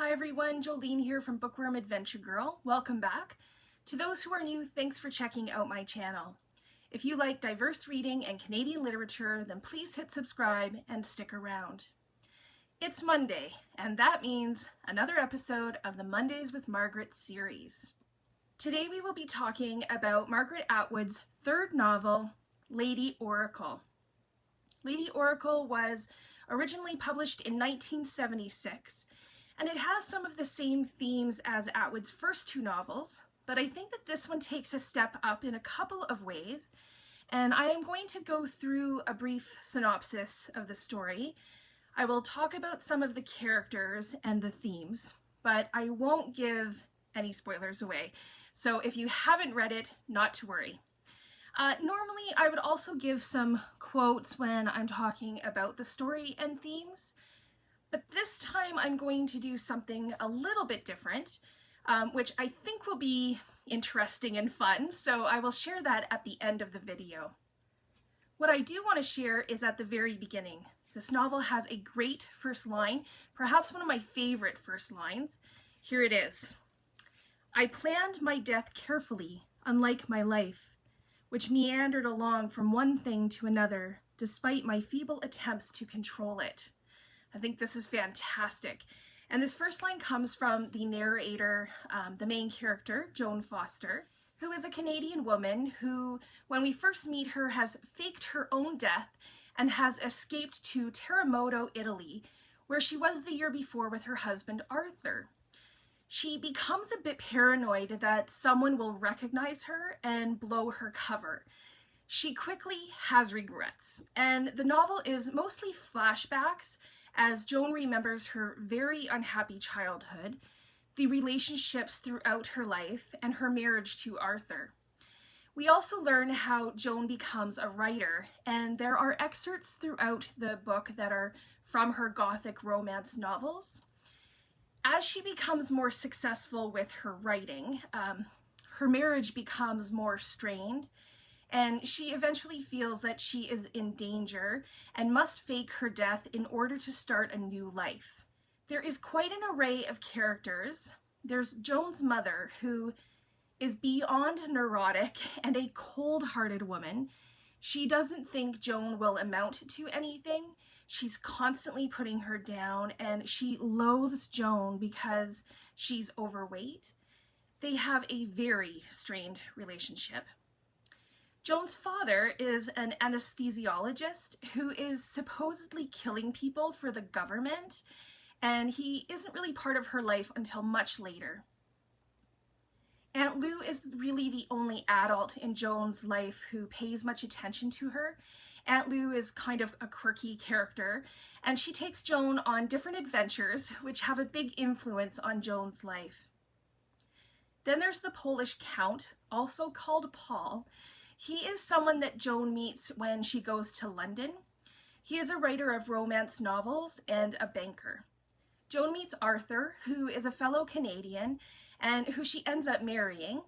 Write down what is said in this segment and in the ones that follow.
Hi everyone, Jolene here from Bookworm Adventure Girl. Welcome back. To those who are new, thanks for checking out my channel. If you like diverse reading and Canadian literature, then please hit subscribe and stick around. It's Monday, and that means another episode of the Mondays with Margaret series. Today we will be talking about Margaret Atwood's third novel, Lady Oracle. Lady Oracle was originally published in 1976, and it has some of the same themes as Atwood's first two novels, but I think that this one takes a step up in a couple of ways, and I am going to go through a brief synopsis of the story. I will talk about some of the characters and the themes, but I won't give any spoilers away, so if you haven't read it, not to worry. Normally, I would also give some quotes when I'm talking about the story and themes, but this time I'm going to do something a little bit different, which I think will be interesting and fun, so I will share that at the end of the video. What I do want to share is at the very beginning. This novel has a great first line, perhaps one of my favorite first lines. Here it is. I planned my death carefully, unlike my life, which meandered along from one thing to another, despite my feeble attempts to control it. I think this is fantastic. And this first line comes from the narrator, the main character, Joan Foster, who is a Canadian woman who, when we first meet her, has faked her own death and has escaped to Terremoto, Italy, where she was the year before with her husband, Arthur. She becomes a bit paranoid that someone will recognize her and blow her cover. She quickly has regrets, and the novel is mostly flashbacks as Joan remembers her very unhappy childhood, the relationships throughout her life, and her marriage to Arthur. We also learn how Joan becomes a writer, and there are excerpts throughout the book that are from her Gothic romance novels. As she becomes more successful with her writing, her marriage becomes more strained, and she eventually feels that she is in danger and must fake her death in order to start a new life. There is quite an array of characters. There's Joan's mother, who is beyond neurotic and a cold-hearted woman. She doesn't think Joan will amount to anything. She's constantly putting her down, and she loathes Joan because she's overweight. They have a very strained relationship. Joan's father is an anesthesiologist who is supposedly killing people for the government, and he isn't really part of her life until much later. Aunt Lou is really the only adult in Joan's life who pays much attention to her. Aunt Lou is kind of a quirky character, and she takes Joan on different adventures which have a big influence on Joan's life. Then there's the Polish Count, also called Paul. He is someone that Joan meets when she goes to London. He is a writer of romance novels and a banker. Joan meets Arthur, who is a fellow Canadian and who she ends up marrying.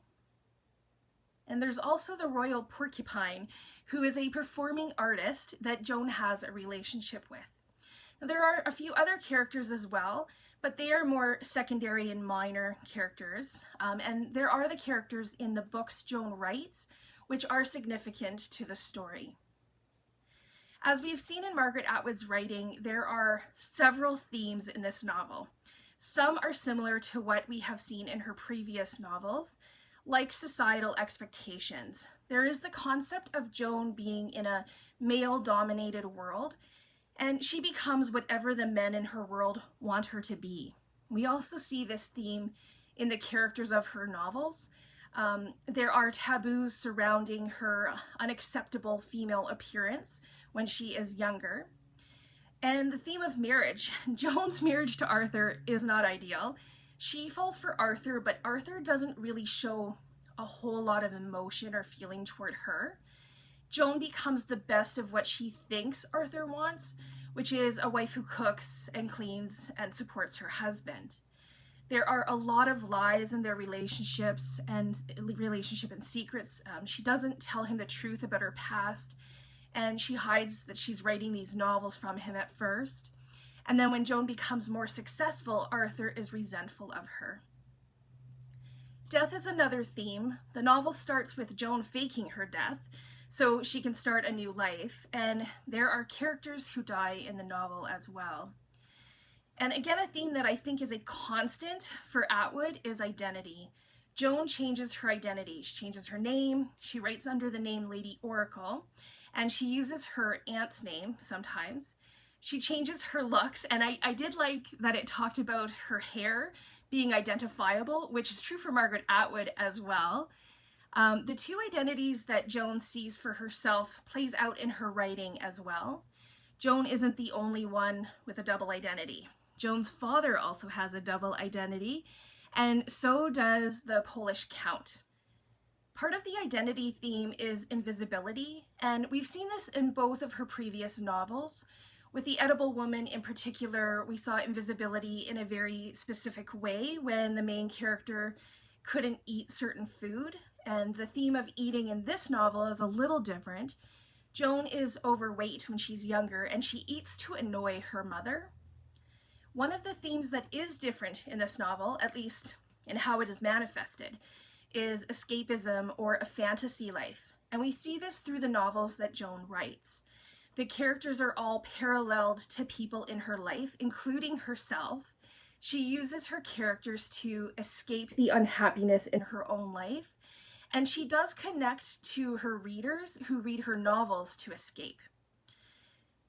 And there's also the Royal Porcupine, who is a performing artist that Joan has a relationship with. Now, there are a few other characters as well, but they are more secondary and minor characters. And there are the characters in the books Joan writes, which are significant to the story. As we've seen in Margaret Atwood's writing, there are several themes in this novel. Some are similar to what we have seen in her previous novels, like societal expectations. There is the concept of Joan being in a male-dominated world, and she becomes whatever the men in her world want her to be. We also see this theme in the characters of her novels. There are taboos surrounding her unacceptable female appearance when she is younger. And the theme of marriage. Joan's marriage to Arthur is not ideal. She falls for Arthur, but Arthur doesn't really show a whole lot of emotion or feeling toward her. Joan becomes the best of what she thinks Arthur wants, which is a wife who cooks and cleans and supports her husband. There are a lot of lies in their relationships and secrets. She doesn't tell him the truth about her past, and she hides that she's writing these novels from him at first. And then when Joan becomes more successful, Arthur is resentful of her. Death is another theme. The novel starts with Joan faking her death so she can start a new life, and there are characters who die in the novel as well. And again, a theme that I think is a constant for Atwood is identity. Joan changes her identity. She changes her name. She writes under the name Lady Oracle, and she uses her aunt's name sometimes. She changes her looks, and I did like that it talked about her hair being identifiable, which is true for Margaret Atwood as well. The two identities that Joan sees for herself plays out in her writing as well. Joan isn't the only one with a double identity. Joan's father also has a double identity, and so does the Polish Count. Part of the identity theme is invisibility, and we've seen this in both of her previous novels. With The Edible Woman in particular, we saw invisibility in a very specific way when the main character couldn't eat certain food, and the theme of eating in this novel is a little different. Joan is overweight when she's younger, and she eats to annoy her mother. One of the themes that is different in this novel, at least in how it is manifested, is escapism or a fantasy life, and we see this through the novels that Joan writes. The characters are all paralleled to people in her life, including herself. She uses her characters to escape the unhappiness in her own life, and she does connect to her readers who read her novels to escape.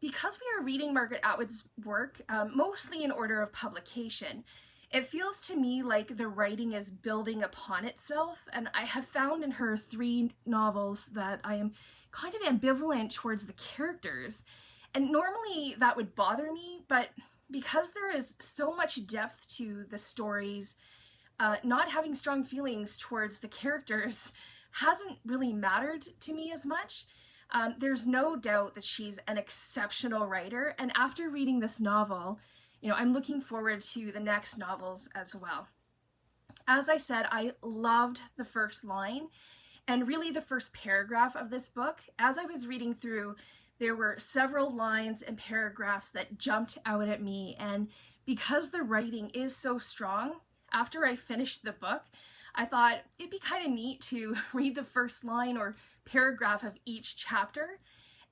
Because we are reading Margaret Atwood's work, mostly in order of publication, it feels to me like the writing is building upon itself, and I have found in her 3 novels that I am kind of ambivalent towards the characters. And normally that would bother me, but because there is so much depth to the stories, not having strong feelings towards the characters hasn't really mattered to me as much. There's no doubt that she's an exceptional writer, and after reading this novel, I'm looking forward to the next novels as well. As I said, I loved the first line, and really the first paragraph of this book. As I was reading through, there were several lines and paragraphs that jumped out at me, and because the writing is so strong, after I finished the book, I thought it'd be kind of neat to read the first line or paragraph of each chapter.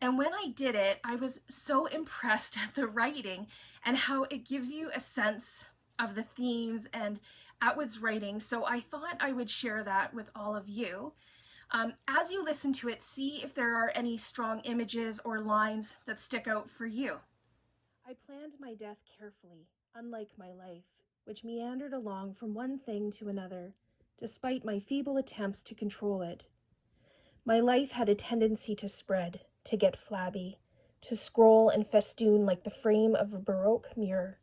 And when I did it, I was so impressed at the writing and how it gives you a sense of the themes and Atwood's writing. So I thought I would share that with all of you. As you listen to it, see if there are any strong images or lines that stick out for you. I planned my death carefully, unlike my life, which meandered along from one thing to another, despite my feeble attempts to control it. My life had a tendency to spread, to get flabby, to scroll and festoon like the frame of a Baroque mirror,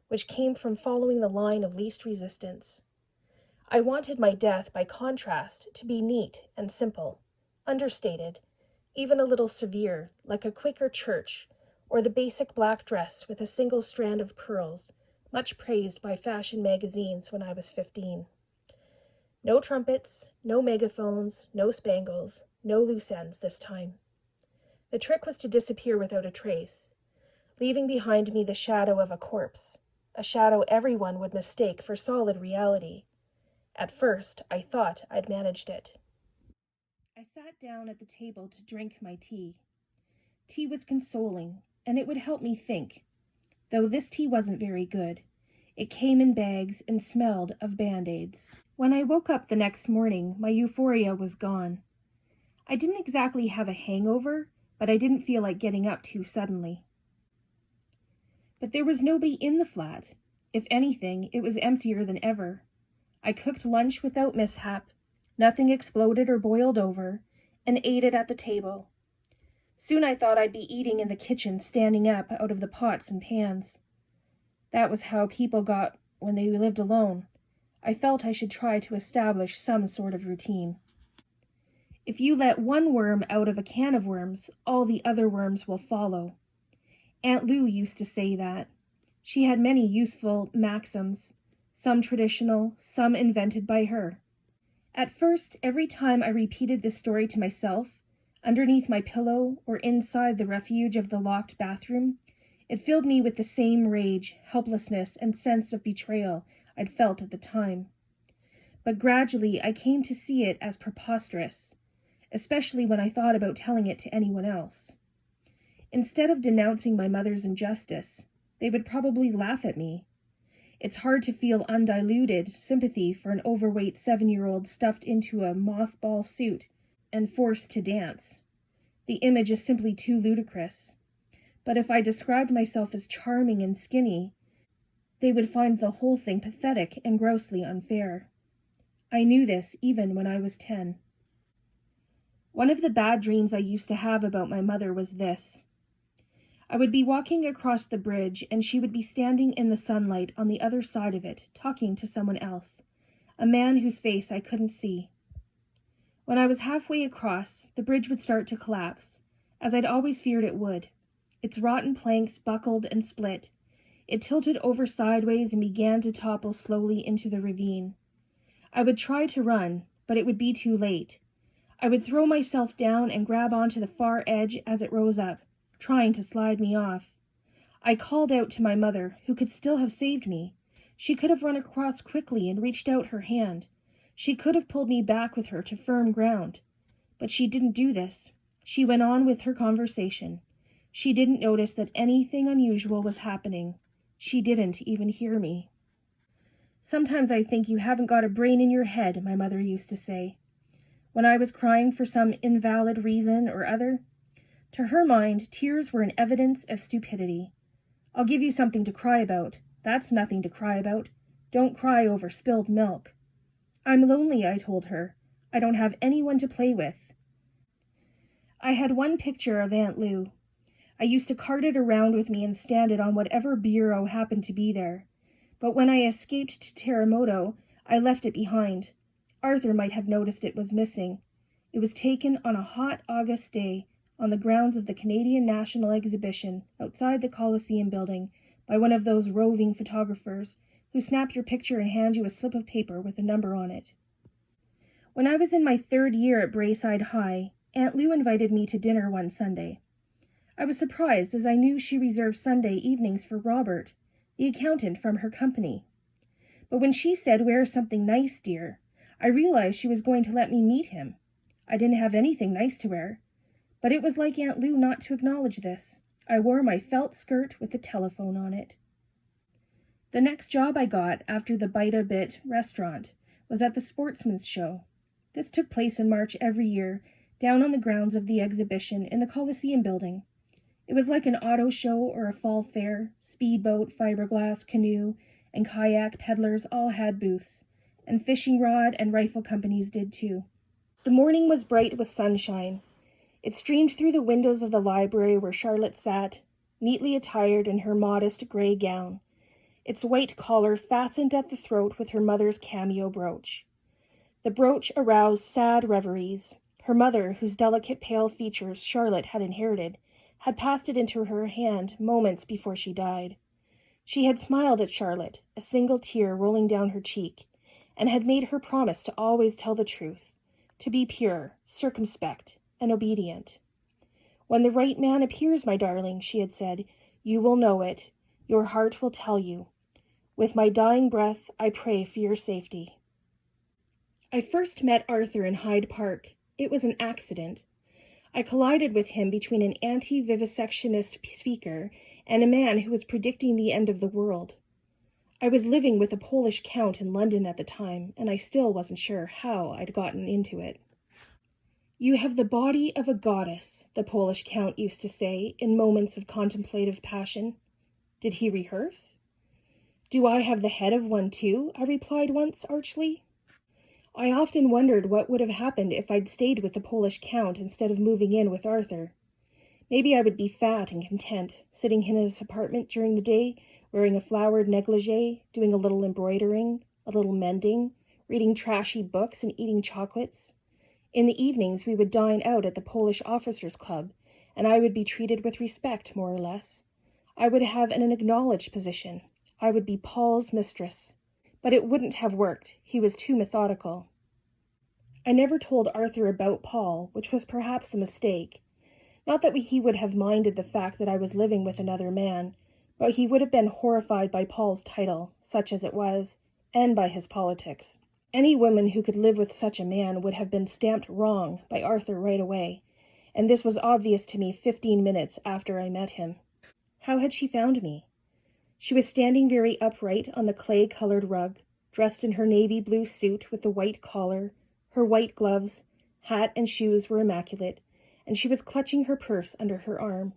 which came from following the line of least resistance. I wanted my death, by contrast, to be neat and simple, understated, even a little severe, like a Quaker church, or the basic black dress with a single strand of pearls, much praised by fashion magazines when I was 15. No trumpets, no megaphones, no spangles, no loose ends this time. The trick was to disappear without a trace, leaving behind me the shadow of a corpse, a shadow everyone would mistake for solid reality. At first, I thought I'd managed it. I sat down at the table to drink my tea. Tea was consoling, and it would help me think, though this tea wasn't very good. It came in bags and smelled of Band-Aids. When I woke up the next morning, my euphoria was gone. I didn't exactly have a hangover, but I didn't feel like getting up too suddenly. But there was nobody in the flat. If anything, it was emptier than ever. I cooked lunch without mishap, nothing exploded or boiled over, and ate it at the table. Soon I thought I'd be eating in the kitchen, standing up out of the pots and pans. That was how people got when they lived alone. I felt I should try to establish some sort of routine. If you let one worm out of a can of worms, all the other worms will follow. Aunt Lou used to say that. She had many useful maxims, some traditional, some invented by her. At first, every time I repeated this story to myself, underneath my pillow or inside the refuge of the locked bathroom, It filled me with the same rage, helplessness, and sense of betrayal I'd felt at the time. But gradually I came to see it as preposterous, especially when I thought about telling it to anyone else. Instead of denouncing my mother's injustice, they would probably laugh at me. It's hard to feel undiluted sympathy for an overweight 7-year-old stuffed into a mothball suit and forced to dance. The image is simply too ludicrous. But if I described myself as charming and skinny, they would find the whole thing pathetic and grossly unfair. I knew this even when I was 10. One of the bad dreams I used to have about my mother was this. I would be walking across the bridge, and she would be standing in the sunlight on the other side of it, talking to someone else, a man whose face I couldn't see. When I was halfway across, the bridge would start to collapse, as I'd always feared it would. Its rotten planks buckled and split. It tilted over sideways and began to topple slowly into the ravine. I would try to run, but it would be too late. I would throw myself down and grab onto the far edge as it rose up, trying to slide me off. I called out to my mother, who could still have saved me. She could have run across quickly and reached out her hand. She could have pulled me back with her to firm ground. But she didn't do this. She went on with her conversation. She didn't notice that anything unusual was happening. She didn't even hear me. Sometimes I think you haven't got a brain in your head, my mother used to say. When I was crying for some invalid reason or other, to her mind, tears were an evidence of stupidity. I'll give you something to cry about. That's nothing to cry about. Don't cry over spilled milk. I'm lonely, I told her. I don't have anyone to play with. I had one picture of Aunt Lou. I used to cart it around with me and stand it on whatever bureau happened to be there. But when I escaped to Terremoto, I left it behind. Arthur might have noticed it was missing. It was taken on a hot August day on the grounds of the Canadian National Exhibition outside the Coliseum building by one of those roving photographers who snap your picture and hand you a slip of paper with a number on it. When I was in my 3rd year at Braeside High, Aunt Lou invited me to dinner one Sunday. I was surprised, as I knew she reserved Sunday evenings for Robert, the accountant from her company. But when she said, "Wear something nice, dear," I realized she was going to let me meet him. I didn't have anything nice to wear, but it was like Aunt Lou not to acknowledge this. I wore my felt skirt with the telephone on it. The next job I got after the Bite-A-Bit restaurant was at the Sportsman's Show. This took place in March every year, down on the grounds of the exhibition in the Coliseum building. It was like an auto show or a fall fair. Speedboat, fiberglass, canoe, and kayak peddlers all had booths, and fishing rod and rifle companies did too. The morning was bright with sunshine. It streamed through the windows of the library where Charlotte sat, neatly attired in her modest gray gown, its white collar fastened at the throat with her mother's cameo brooch. The brooch aroused sad reveries. Her mother, whose delicate pale features Charlotte had inherited, had passed it into her hand moments before she died. She had smiled at Charlotte, a single tear rolling down her cheek, and had made her promise to always tell the truth, to be pure, circumspect, and obedient. "When the right man appears, my darling," she had said, "you will know it. Your heart will tell you. With my dying breath, I pray for your safety." I first met Arthur in Hyde Park. It was an accident. I collided with him between an anti-vivisectionist speaker and a man who was predicting the end of the world. I was living with a Polish count in London at the time, and I still wasn't sure how I'd gotten into it. "You have the body of a goddess," the Polish count used to say in moments of contemplative passion. Did he rehearse? "Do I have the head of one too?" I replied once archly. I often wondered what would have happened if I'd stayed with the Polish count instead of moving in with Arthur. Maybe I would be fat and content, sitting in his apartment during the day, wearing a flowered negligee, doing a little embroidering, a little mending, reading trashy books and eating chocolates. In the evenings we would dine out at the Polish Officers' Club, and I would be treated with respect, more or less. I would have an acknowledged position. I would be Paul's mistress. But it wouldn't have worked. He was too methodical. I never told Arthur about Paul, which was perhaps a mistake. Not that he would have minded the fact that I was living with another man, but he would have been horrified by Paul's title, such as it was, and by his politics. Any woman who could live with such a man would have been stamped wrong by Arthur right away, and this was obvious to me 15 minutes after I met him. How had she found me? She was standing very upright on the clay-colored rug, dressed in her navy blue suit with the white collar, her white gloves, hat and shoes were immaculate, and she was clutching her purse under her arm.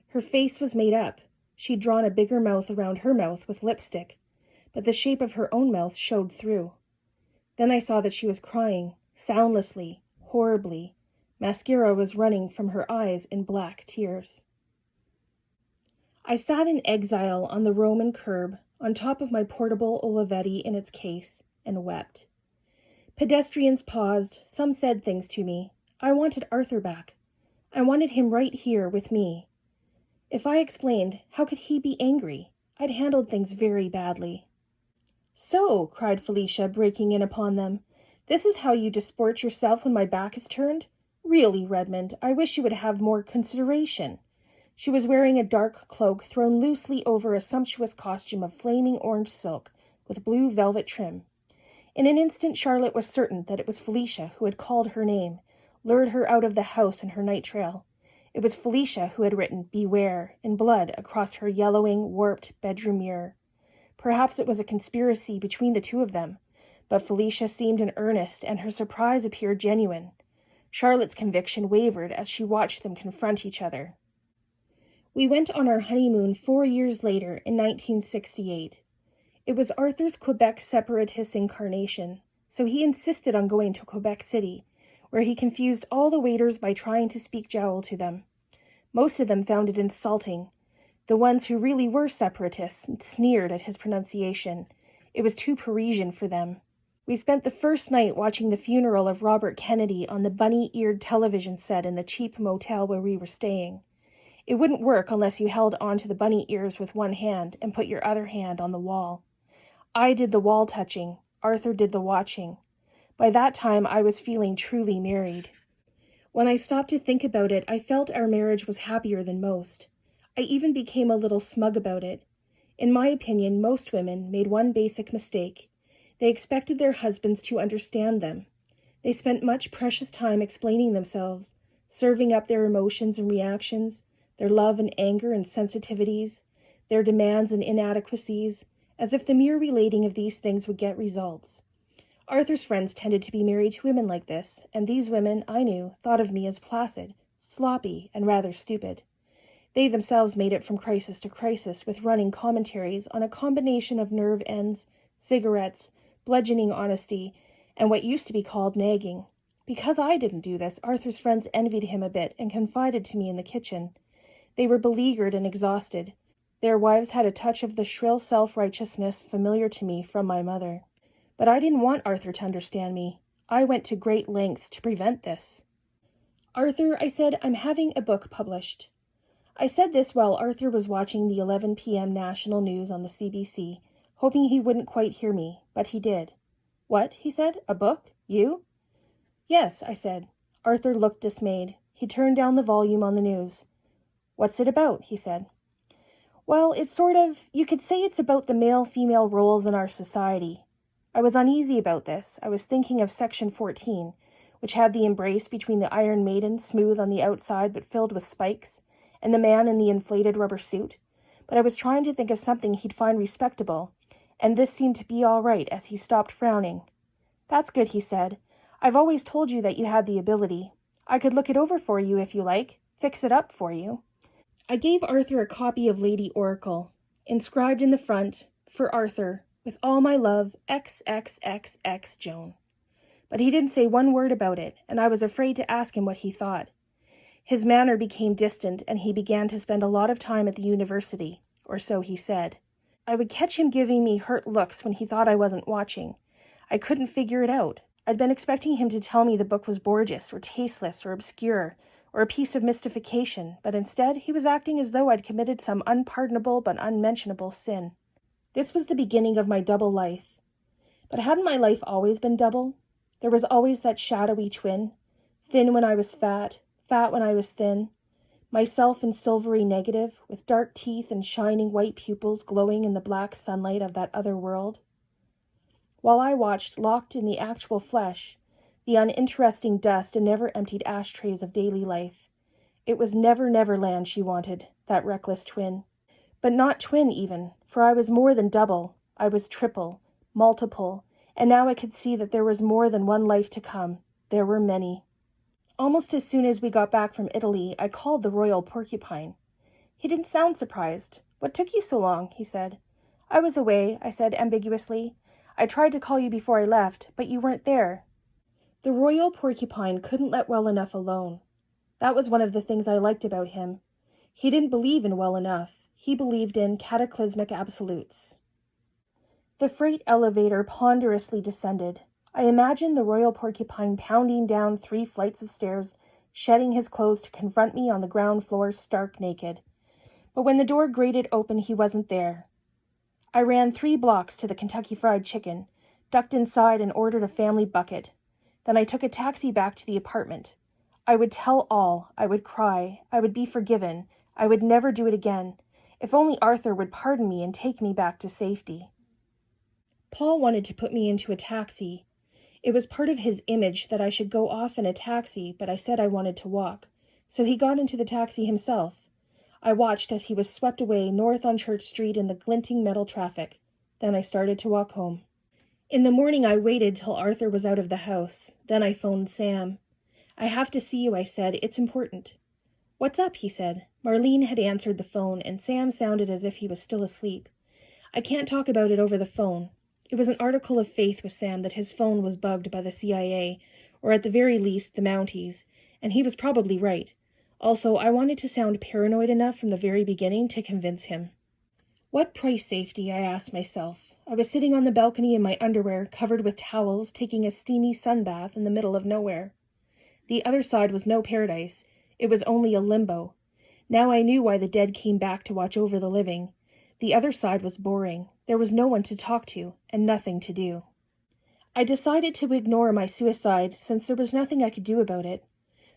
Her face was made up. She'd drawn a bigger mouth around her mouth with lipstick, but the shape of her own mouth showed through. Then I saw that she was crying, soundlessly, horribly. Mascara was running from her eyes in black tears. I sat in exile on the Roman curb, on top of my portable Olivetti in its case, and wept. Pedestrians paused, some said things to me. I wanted Arthur back. I wanted him right here with me. If I explained, how could he be angry? I'd handled things very badly. "So," cried Felicia, breaking in upon them, "this is how you disport yourself when my back is turned? Really, Redmond, I wish you would have more consideration." She was wearing a dark cloak thrown loosely over a sumptuous costume of flaming orange silk with blue velvet trim. In an instant Charlotte was certain that it was Felicia who had called her name, lured her out of the house in her night trail. It was Felicia who had written "Beware" in blood across her yellowing, warped bedroom mirror. Perhaps it was a conspiracy between the two of them, but Felicia seemed in earnest and her surprise appeared genuine. Charlotte's conviction wavered as she watched them confront each other. We went on our honeymoon 4 years later in 1968. It was Arthur's Quebec separatist incarnation, so he insisted on going to Quebec City, where he confused all the waiters by trying to speak jowl to them. Most of them found it insulting. The ones who really were separatists sneered at his pronunciation. It was too Parisian for them. We spent the first night watching the funeral of Robert Kennedy on the bunny-eared television set in the cheap motel where we were staying. It wouldn't work unless you held onto the bunny ears with one hand and put your other hand on the wall. I did the wall touching. Arthur did the watching. By that time, I was feeling truly married. When I stopped to think about it, I felt our marriage was happier than most. I even became a little smug about it. In my opinion, most women made one basic mistake. They expected their husbands to understand them. They spent much precious time explaining themselves, serving up their emotions and reactions, their love and anger and sensitivities, their demands and inadequacies, as if the mere relating of these things would get results. Arthur's friends tended to be married to women like this, and these women, I knew, thought of me as placid, sloppy, and rather stupid. They themselves made it from crisis to crisis with running commentaries on a combination of nerve ends, cigarettes, bludgeoning honesty, and what used to be called nagging. Because I didn't do this, Arthur's friends envied him a bit and confided to me in the kitchen. They were beleaguered and exhausted. Their wives had a touch of the shrill self-righteousness familiar to me from my mother. But I didn't want Arthur to understand me. I went to great lengths to prevent this. "Arthur," I said, "I'm having a book published." I said this while Arthur was watching the 11 p.m. national news on the CBC, hoping he wouldn't quite hear me, but he did. "What?" he said. "A book? You?" "Yes," I said. Arthur looked dismayed. He turned down the volume on the news. "What's it about?" he said. "Well, you could say it's about the male-female roles in our society." I was uneasy about this. I was thinking of Section 14, which had the embrace between the Iron Maiden, smooth on the outside but filled with spikes, and the man in the inflated rubber suit. But I was trying to think of something he'd find respectable, and this seemed to be all right as he stopped frowning. "That's good," he said. "I've always told you that you had the ability. I could look it over for you if you like, fix it up for you." I gave Arthur a copy of Lady Oracle, inscribed in the front, "For Arthur, with all my love, XXXX Joan." But he didn't say one word about it, and I was afraid to ask him what he thought. His manner became distant, and he began to spend a lot of time at the university, or so he said. I would catch him giving me hurt looks when he thought I wasn't watching. I couldn't figure it out. I'd been expecting him to tell me the book was gorgeous, or tasteless, or obscure, or a piece of mystification, but instead he was acting as though I'd committed some unpardonable but unmentionable sin. This was the beginning of my double life. But hadn't my life always been double? There was always that shadowy twin, thin when I was fat, fat when I was thin. myself in silvery negative, with dark teeth and shining white pupils glowing in the black sunlight of that other world. While I watched, locked in the actual flesh, the uninteresting dust and never-emptied ashtrays of daily life, it was never Neverland she wanted, that reckless twin. But not twin even, for I was more than double, I was triple, multiple, and now I could see that there was more than one life to come. There were many. Almost as soon as we got back from Italy, I called the Royal Porcupine. He didn't sound surprised. "What took you so long?" he said. "I was away," I said ambiguously. "I tried to call you before I left, but you weren't there." The Royal Porcupine couldn't let well enough alone. That was one of the things I liked about him. He didn't believe in well enough. He believed in cataclysmic absolutes. The freight elevator ponderously descended. I imagined the Royal Porcupine pounding down 3 flights of stairs, shedding his clothes to confront me on the ground floor stark naked. But when the door grated open, he wasn't there. I ran 3 blocks to the Kentucky Fried Chicken, ducked inside and ordered a family bucket. Then I took a taxi back to the apartment. I would tell all. I would cry. I would be forgiven. I would never do it again. If only Arthur would pardon me and take me back to safety. Paul wanted to put me into a taxi. It was part of his image that I should go off in a taxi, but I said I wanted to walk. So he got into the taxi himself. I watched as he was swept away north on Church Street in the glinting metal traffic. Then I started to walk home. In the morning I waited till Arthur was out of the house. Then I phoned Sam. "I have to see you," I said. "It's important." "What's up?" he said. Marlene had answered the phone, and Sam sounded as if he was still asleep. "I can't talk about it over the phone." It was an article of faith with Sam that his phone was bugged by the CIA, or at the very least the Mounties, and he was probably right. Also, I wanted to sound paranoid enough from the very beginning to convince him. What price safety, I asked myself. I was sitting on the balcony in my underwear, covered with towels, taking a steamy sun bath in the middle of nowhere. The other side was no paradise. It was only a limbo. Now I knew why the dead came back to watch over the living. The other side was boring. There was no one to talk to, and nothing to do. I decided to ignore my suicide, since there was nothing I could do about it.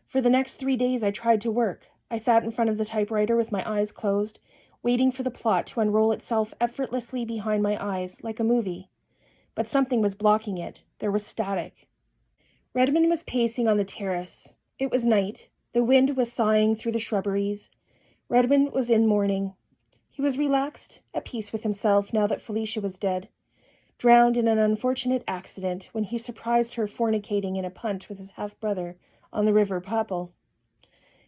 For the next 3 days I tried to work. I sat in front of the typewriter with my eyes closed, waiting for the plot to unroll itself effortlessly behind my eyes, like a movie. But something was blocking it. There was static. Redmond was pacing on the terrace. It was night. The wind was sighing through the shrubberies. Redmond was in mourning. He was relaxed, at peace with himself now that Felicia was dead, drowned in an unfortunate accident when he surprised her fornicating in a punt with his half-brother on the River Papal.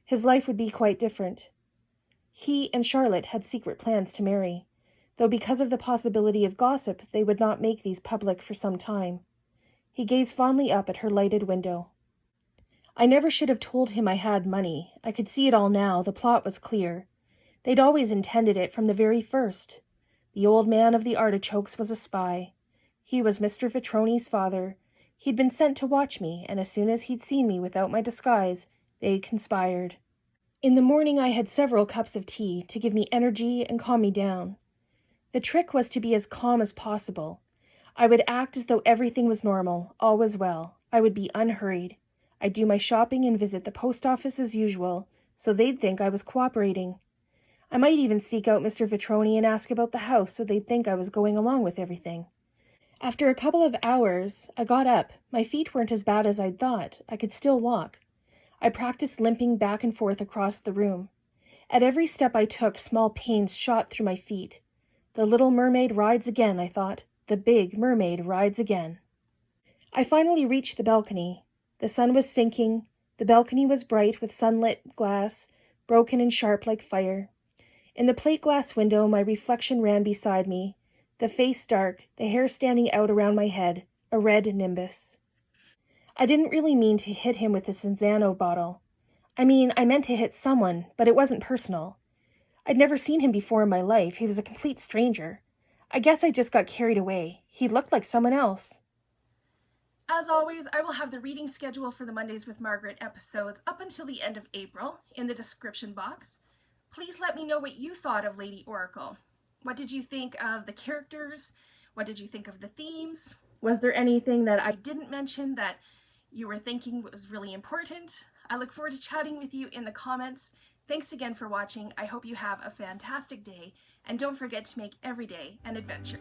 His life would be quite different. He and Charlotte had secret plans to marry, though because of the possibility of gossip they would not make these public for some time. He gazed fondly up at her lighted window. I never should have told him I had money. I could see it all now. The plot was clear. They'd always intended it from the very first. The old man of the artichokes was a spy. He was Mr. Vetroni's father. He'd been sent to watch me, and as soon as he'd seen me without my disguise, they conspired. In the morning I had several cups of tea to give me energy and calm me down. The trick was to be as calm as possible. I would act as though everything was normal, all was well. I would be unhurried. I'd do my shopping and visit the post office as usual, so they'd think I was cooperating. I might even seek out Mr. Vetroni and ask about the house so they'd think I was going along with everything. After a couple of hours, I got up. My feet weren't as bad as I'd thought. I could still walk. I practiced limping back and forth across the room. At every step I took, small pains shot through my feet. The little mermaid rides again, I thought. The big mermaid rides again. I finally reached the balcony. The sun was sinking. The balcony was bright with sunlit glass, broken and sharp like fire. In the plate glass window, my reflection ran beside me, the face dark, the hair standing out around my head, a red nimbus. I didn't really mean to hit him with the Cinzano bottle. I meant to hit someone, but it wasn't personal. I'd never seen him before in my life. He was a complete stranger. I guess I just got carried away. He looked like someone else. As always, I will have the reading schedule for the Mondays with Margaret episodes up until the end of April in the description box. Please let me know what you thought of Lady Oracle. What did you think of the characters? What did you think of the themes? Was there anything that I didn't mention that you were thinking was really important? I look forward to chatting with you in the comments. Thanks again for watching. I hope you have a fantastic day, and don't forget to make every day an adventure.